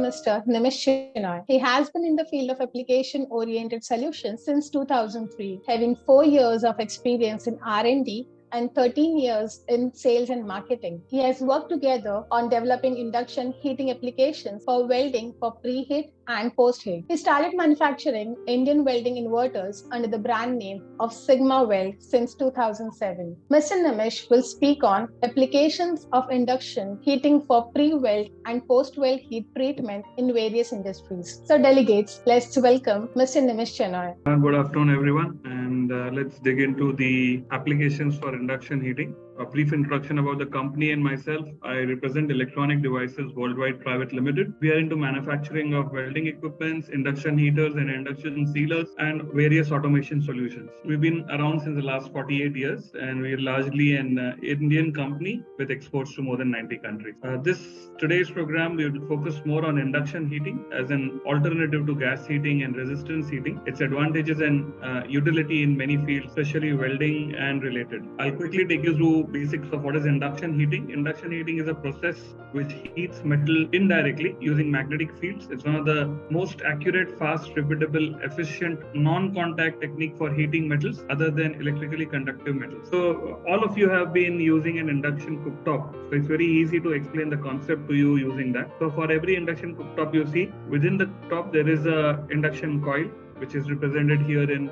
Mr. Nimesh Chinoy. He has been in the field of application-oriented solutions since 2003, having 4 years of experience in R&D and 13 years in sales and marketing. He has worked together on developing induction heating applications for welding for preheat and post-heat. He started manufacturing Indian welding inverters under the brand name of SigmaWeld since 2007. Mr. Nimesh will speak on applications of induction heating for pre-weld and post-weld heat treatment in various industries. So delegates, let's welcome Mr. Nimesh Chinoy. Good afternoon, everyone, and let's dig into the applications for induction heating. A brief introduction about the company and myself. I represent Electronic Devices Worldwide Private Limited. We are into manufacturing of welding equipments, induction heaters and induction sealers, and various automation solutions. We've been around since the last 48 years, and we're largely an Indian company with exports to more than 90 countries. Today's program, we will focus more on induction heating as an alternative to gas heating and resistance heating. Its advantages and utility in many fields, especially welding and related. I'll quickly take you through basics of what is induction heating. Induction heating is a process which heats metal indirectly using magnetic fields. It's one of the most accurate, fast, repeatable, efficient, non-contact technique for heating metals other than electrically conductive metals. So all of you have been using an induction cooktop. So it's very easy to explain the concept to you using that. So for every induction cooktop you see, within the top there is a induction coil, which is represented here in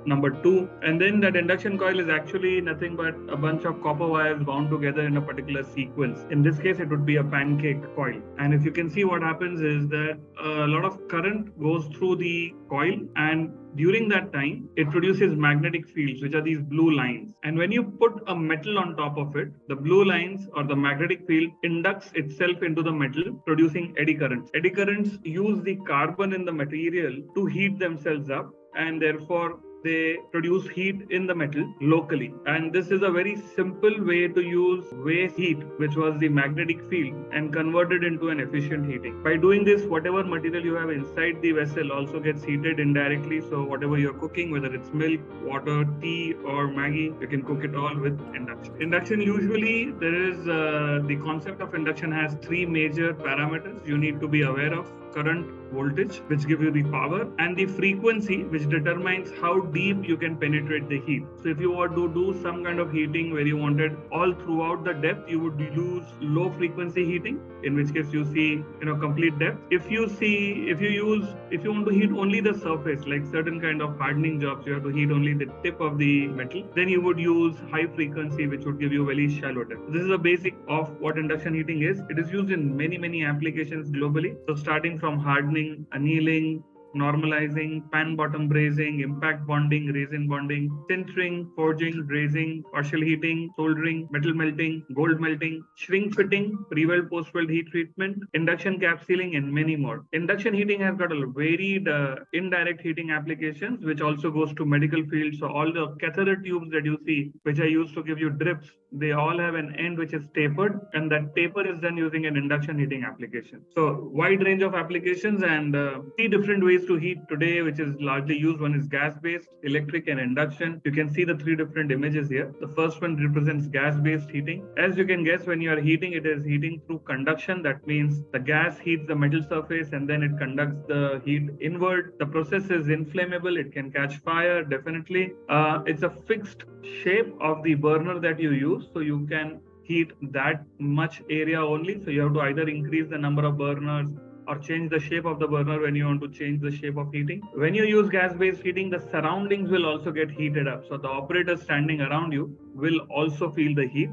number 2. And then that induction coil is actually nothing but a bunch of copper wires bound together in a particular sequence. In this case, it would be a pancake coil. And if you can see, what happens is that a lot of current goes through the coil, and during that time, it produces magnetic fields, which are these blue lines. And when you put a metal on top of it, the blue lines or the magnetic field inducts itself into the metal, producing eddy currents. Eddy currents use the carbon in the material to heat themselves up, and therefore they produce heat in the metal locally. And this is a very simple way to use waste heat, which was the magnetic field, and convert it into an efficient heating. By doing this, whatever material you have inside the vessel also gets heated indirectly. So whatever you're cooking, whether it's milk, water, tea, or Maggi, you can cook it all with induction. Induction, usually there is the concept of induction has 3 major parameters you need to be aware of. Current, voltage, which give you the power, and the frequency, which determines how deep you can penetrate the heat. So if you were to do some kind of heating where you wanted all throughout the depth, you would use low frequency heating, in which case you see complete depth. If you want to heat only the surface, like certain kind of hardening jobs, you have to heat only the tip of the metal, then you would use high frequency, which would give you very shallow depth. This is a basic of what induction heating is. It is used in many applications globally. So starting from hardening, annealing, normalizing, pan bottom brazing, impact bonding, resin bonding, sintering, forging, brazing, partial heating, soldering, metal melting, gold melting, shrink fitting, pre-weld, post-weld heat treatment, induction cap sealing, and many more. Induction heating has got a varied indirect heating applications, which also goes to medical fields. So all the catheter tubes that you see, which are used to give you drips, they all have an end which is tapered, and that taper is done using an induction heating application. So wide range of applications, and 3 different ways to heat today, which is largely used. One is gas-based, electric, and induction. You can see the 3 different images here. The first one represents gas-based heating. As you can guess, when you are heating, it is heating through conduction. That means the gas heats the metal surface and then it conducts the heat inward. The process is inflammable. It can catch fire, definitely. It's a fixed shape of the burner that you use, so you can heat that much area only. So you have to either increase the number of burners or change the shape of the burner when you want to change the shape of heating. When you use gas-based heating, the surroundings will also get heated up. So the operator standing around you will also feel the heat.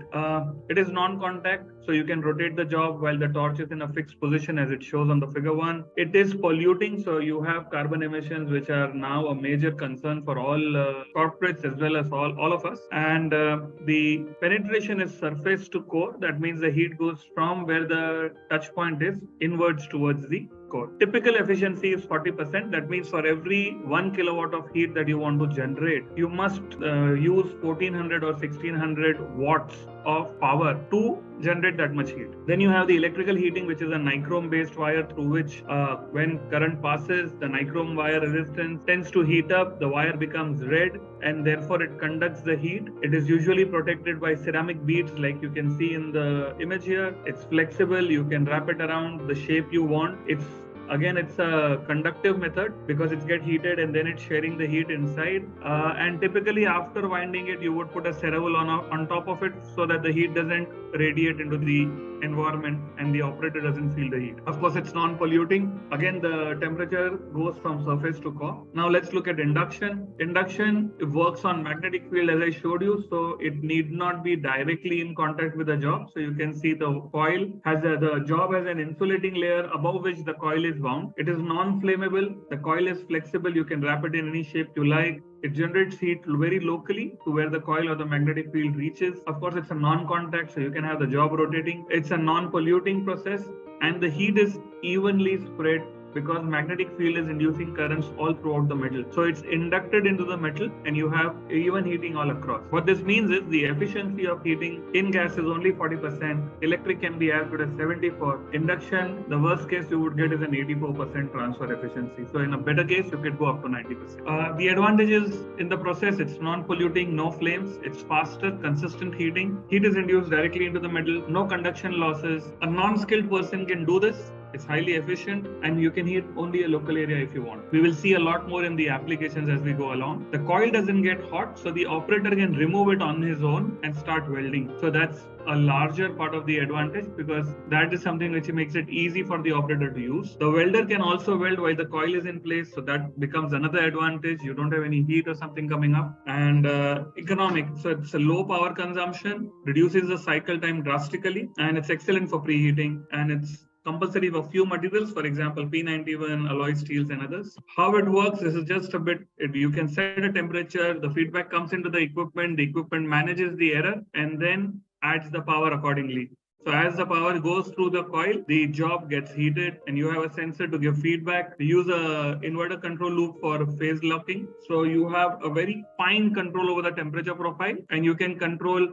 It is non-contact, so you can rotate the job while the torch is in a fixed position, as it shows on the figure 1. It is polluting, so you have carbon emissions, which are now a major concern for all corporates as well as all of us. And the penetration is surface to core. That means the heat goes from where the touch point is inwards towards the core. Typical efficiency is 40%. That means for every 1 kilowatt of heat that you want to generate, you must use 1400 or 1600 watts of power to generate that much heat. Then you have the electrical heating, which is a nichrome based wire through which when current passes, the nichrome wire resistance tends to heat up, the wire becomes red, and therefore it conducts the heat. It is usually protected by ceramic beads, like you can see in the image here. It's flexible, you can wrap it around the shape you want. It's Again, it's a conductive method because it's get heated and then it's sharing the heat inside. And typically after winding it, you would put a cerevil on top of it so that the heat doesn't radiate into the environment and the operator doesn't feel the heat. Of course, it's non-polluting. Again, the temperature goes from surface to core. Now let's look at induction. Induction works on magnetic field as I showed you, so it need not be directly in contact with the job. So you can see the coil has the job has an insulating layer above which the coil is wound. It is non-flammable. The coil is flexible. You can wrap it in any shape you like. It generates heat very locally to where the coil or the magnetic field reaches. Of course, it's a non-contact, so you can have the job rotating. It's a non-polluting process, and the heat is evenly spread because magnetic field is inducing currents all throughout the metal. So it's inducted into the metal and you have even heating all across. What this means is the efficiency of heating in gas is only 40%. Electric can be as good as 74%. Induction, the worst case you would get is an 84% transfer efficiency. So in a better case, you could go up to 90%. The advantages in the process, it's non-polluting, no flames, it's faster, consistent heating. Heat is induced directly into the metal, no conduction losses. A non-skilled person can do this. It's highly efficient and you can heat only a local area if you want. We will see a lot more in the applications as we go along. The coil doesn't get hot, so the operator can remove it on his own and start welding. So that's a larger part of the advantage because that is something which makes it easy for the operator to use. The welder can also weld while the coil is in place, so that becomes another advantage. You don't have any heat or something coming up. And economic, so it's a low power consumption, reduces the cycle time drastically, and it's excellent for preheating, and it's compulsory for few materials, for example, P91, alloy steels and others. How it works, this is just a bit, you can set a temperature, the feedback comes into the equipment manages the error and then adds the power accordingly. So as the power goes through the coil, the job gets heated and you have a sensor to give feedback. We use a inverter control loop for phase locking. So you have a very fine control over the temperature profile and you can control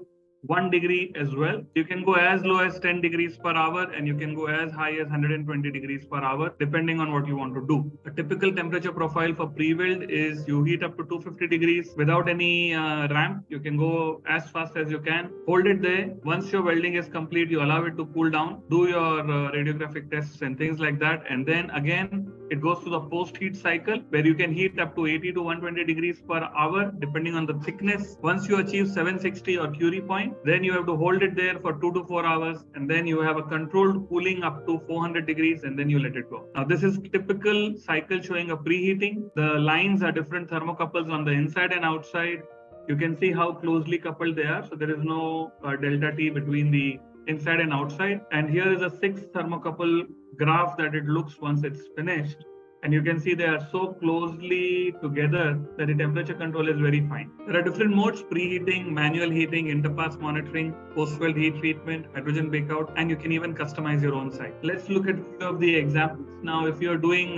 1 degree as well. You can go as low as 10 degrees per hour and you can go as high as 120 degrees per hour depending on what you want to do. A typical temperature profile for pre-weld is you heat up to 250 degrees without any ramp. You can go as fast as you can. Hold it there. Once your welding is complete, you allow it to cool down, do your radiographic tests and things like that. And then again, it goes to the post-heat cycle where you can heat up to 80 to 120 degrees per hour depending on the thickness. Once you achieve 760 or Curie point, then you have to hold it there for 2 to 4 hours and then you have a controlled cooling up to 400 degrees and then you let it go. Now this is typical cycle showing a preheating. The lines are different thermocouples on the inside and outside. You can see how closely coupled they are. So there is no delta T between the inside and outside. And here is a 6 thermocouple graph that it looks once it's finished. And you can see they are so closely together that the temperature control is very fine. There are different modes: preheating, manual heating, interpass monitoring, post-weld heat treatment, hydrogen bakeout, and you can even customize your own site. Let's look at a few of the examples. Now, if you're doing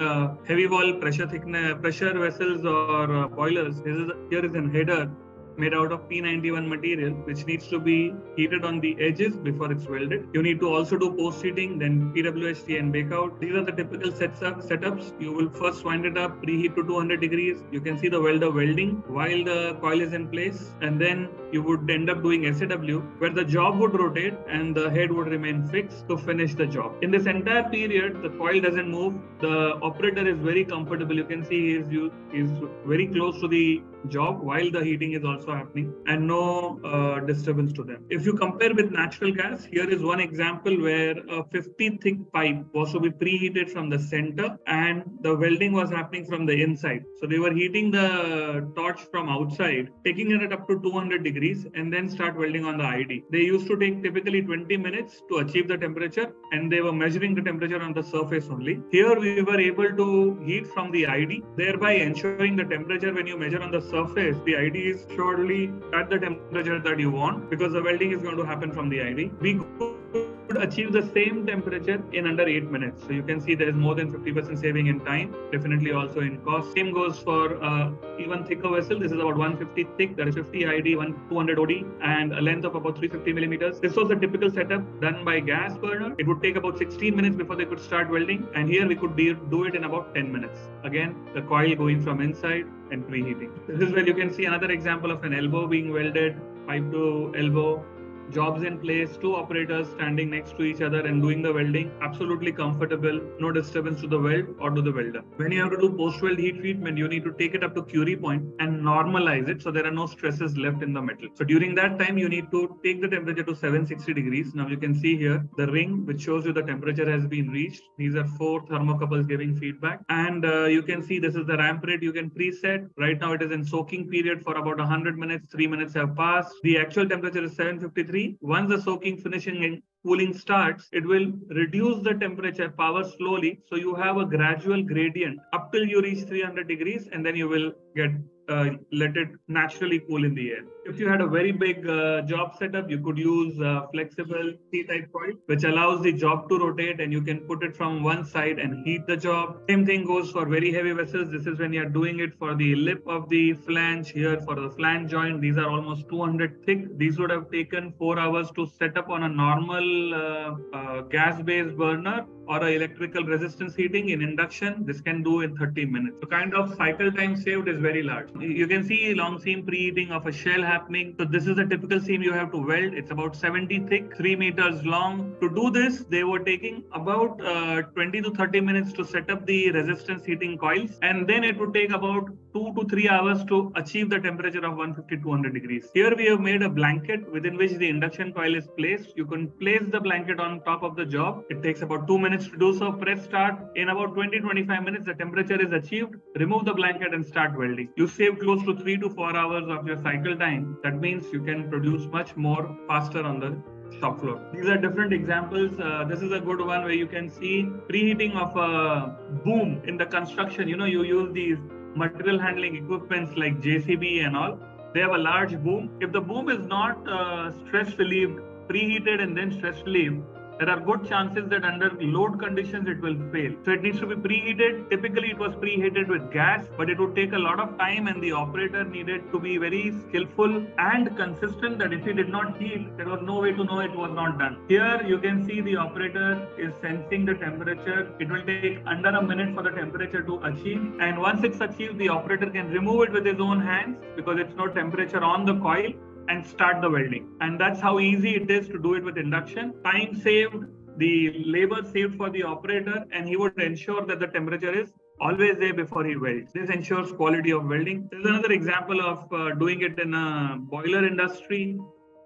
heavy wall pressure vessels or boilers, here is a header made out of P91 material, which needs to be heated on the edges before it's welded. You need to also do post-heating, then PWHT and bakeout. These are the typical setups. You will first wind it up, preheat to 200 degrees. You can see the welder welding while the coil is in place. And then you would end up doing SAW, where the job would rotate and the head would remain fixed to finish the job. In this entire period, the coil doesn't move. The operator is very comfortable. You can see he's very close to the job while the heating is also happening and no disturbance to them. If you compare with natural gas, here is one example where a 50 thick pipe was to be preheated from the center and the welding was happening from the inside. So they were heating the torch from outside, taking it up to 200 degrees and then start welding on the ID. They used to take typically 20 minutes to achieve the temperature and they were measuring the temperature on the surface only. Here we were able to heat from the ID, thereby ensuring the temperature when you measure on the surface, the ID is surely at the temperature that you want because the welding is going to happen from the ID. We could achieve the same temperature in under 8 minutes. So you can see there is more than 50% saving in time, definitely also in cost. Same goes for even thicker vessel. This is about 150 thick, that is 50 ID, 200 OD, and a length of about 350 millimeters. This was a typical setup done by gas burner. It would take about 16 minutes before they could start welding. And here we could do it in about 10 minutes. Again, the coil going from inside and preheating. This is where you can see another example of an elbow being welded, pipe to elbow. jobs in place, two operators standing next to each other and doing the welding. Absolutely comfortable, no disturbance to the weld or to the welder. When you have to do post-weld heat treatment, you need to take it up to curie point and normalize it so there are no stresses left in the metal. So during that time, you need to take the temperature to 760 degrees. Now you can see here the ring which shows you the temperature has been reached. These are 4 thermocouples giving feedback, and you can see this is the ramp rate you can preset. Right now it is in soaking period for about 100 minutes. 3 minutes have passed. The actual temperature is 753. Once the soaking, finishing and cooling starts, it will reduce the temperature power slowly. So you have a gradual gradient up till you reach 300 degrees, and then you will get let it naturally cool in the air. If you had a very big job setup, you could use flexible T-type coil, which allows the job to rotate, and you can put it from one side and heat the job. Same thing goes for very heavy vessels. This is when you are doing it for the lip of the flange here, for the flange joint. These are almost 200 thick. These would have taken 4 hours to set up on a normal gas-based burner or a electrical resistance heating. In induction, this can do in 30 minutes. The kind of cycle time saved is very large. You can see long seam preheating of a shell happening. So this is a typical seam you have to weld. It's about 70 thick, 3 meters long. To do this, they were taking about 20 to 30 minutes to set up the resistance heating coils. And then it would take about 2 to 3 hours to achieve the temperature of 150-200 degrees. Here we have made a blanket within which the induction coil is placed. You can place the blanket on top of the job. It takes about 2 minutes to do so. Press start. In about 20-25 minutes, the temperature is achieved. Remove the blanket and start welding. You save close to 3 to 4 hours of your cycle time. That means you can produce much more faster on the shop floor. These are different examples. This is a good one where you can see preheating of a boom in the construction. You use these material handling equipments like JCB and all. They have a large boom. If the boom is not stress relieved, preheated and then stress relieved, there are good chances that under load conditions it will fail. So it needs to be preheated. Typically it was preheated with gas, but it would take a lot of time and the operator needed to be very skillful and consistent that if he did not heat, there was no way to know it was not done. Here you can see the operator is sensing the temperature. It will take under a minute for the temperature to achieve. And once it's achieved, the operator can remove it with his own hands because it's no temperature on the coil, and start the welding. And that's how easy it is to do it with induction. Time saved, the labor saved for the operator, and he would ensure that the temperature is always there before he welds. This ensures quality of welding. This is another example of doing it in a boiler industry.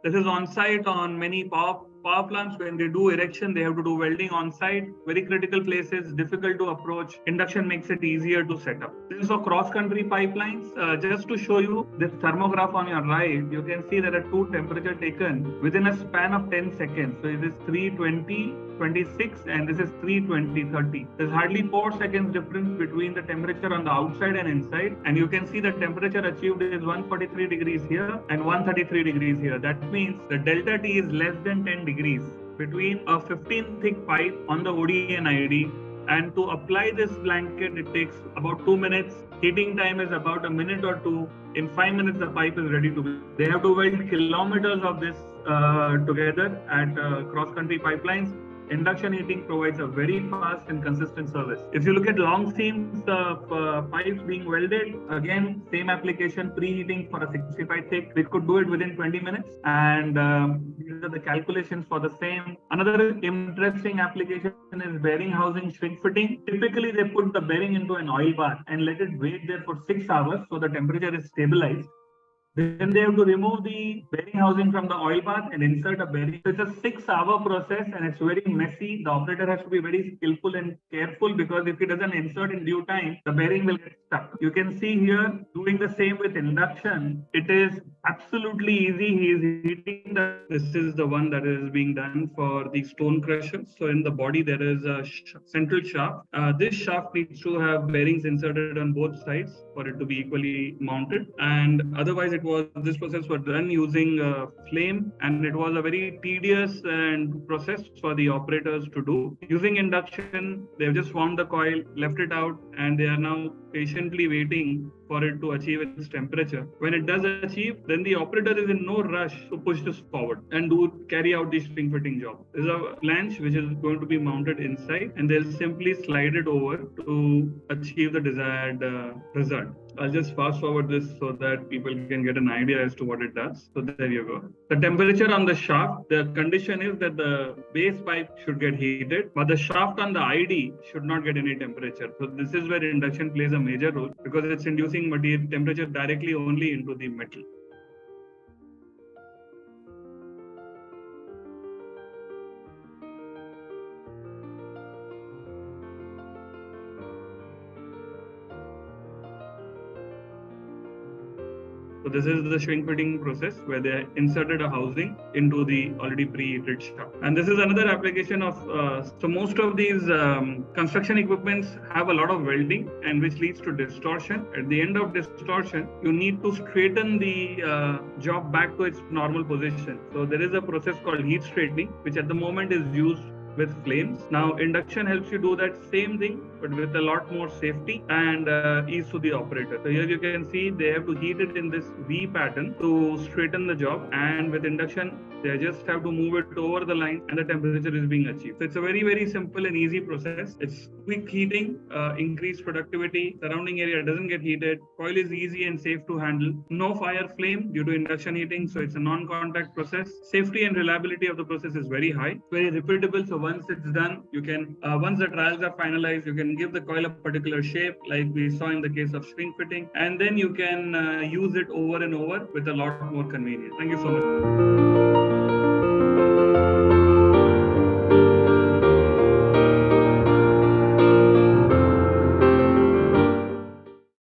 This is on site on many power plants. When they do erection, they have to do welding on site. Very critical places, difficult to approach. Induction makes it easier to set up. This is for cross-country pipelines. Just to show you this thermograph on your right, you can see there are two temperatures taken within a span of 10 seconds. So it is 320, 26, and this is 320, 30. There's hardly 4 seconds difference between the temperature on the outside and inside. And you can see the temperature achieved is 143 degrees here and 133 degrees here. That means the delta T is less than 10 degrees between a 15 thick pipe on the OD and ID. And to apply this blanket, it takes about 2 minutes. Heating time is about a minute or two. In 5 minutes, the pipe is ready to be. They have to weld kilometers of this together at cross-country pipelines. Induction heating provides a very fast and consistent service. If you look at long seams of pipes being welded, again, same application, preheating for a 65 thick. We could do it within 20 minutes. And these are the calculations for the same. Another interesting application is bearing housing shrink fitting. Typically, they put the bearing into an oil bath and let it wait there for 6 hours so the temperature is stabilized. Then they have to remove the bearing housing from the oil bath and insert a bearing. So it's a 6-hour process and it's very messy. The operator has to be very skillful and careful because if he doesn't insert in due time, the bearing will get stuck. You can see here doing the same with induction. It is absolutely easy. He is heating this is the one that is being done for the stone crushers. So in the body, there is a central shaft. This shaft needs to have bearings inserted on both sides for it to be equally mounted. And otherwise, this process was done using flame, and it was a very tedious and process for the operators to do. Using induction, they've just formed the coil, left it out, and they are now patiently waiting for it to achieve its temperature. When it does achieve, then the operator is in no rush to push this forward and carry out the string fitting job. There's a flange which is going to be mounted inside, and they'll simply slide it over to achieve the desired result. I'll just fast forward this so that people can get an idea as to what it does. So there you go. The temperature on the shaft, the condition is that the base pipe should get heated, but the shaft on the ID should not get any temperature. So this is where induction plays a major role because it's inducing material temperature directly only into the metal. So this is the shrink fitting process where they inserted a housing into the already preheated shaft. And this is another application of, so most of these construction equipments have a lot of welding and which leads to distortion. At the end of distortion, you need to straighten the job back to its normal position. So there is a process called heat straightening, which at the moment is used with flames. Now induction helps you do that same thing, but with a lot more safety and ease to the operator. So here you can see they have to heat it in this V pattern to straighten the job, and with induction they just have to move it over the line and the temperature is being achieved. So it's a very, very simple and easy process. It's quick heating, increased productivity, surrounding area doesn't get heated, coil is easy and safe to handle, no fire flame due to induction heating, so it's a non-contact process. Safety and reliability of the process is very high, very repeatable. So once it's done, you can, once the trials are finalized, you can give the coil a particular shape like we saw in the case of shrink fitting, and then you can use it over and over with a lot more convenience. Thank you so much.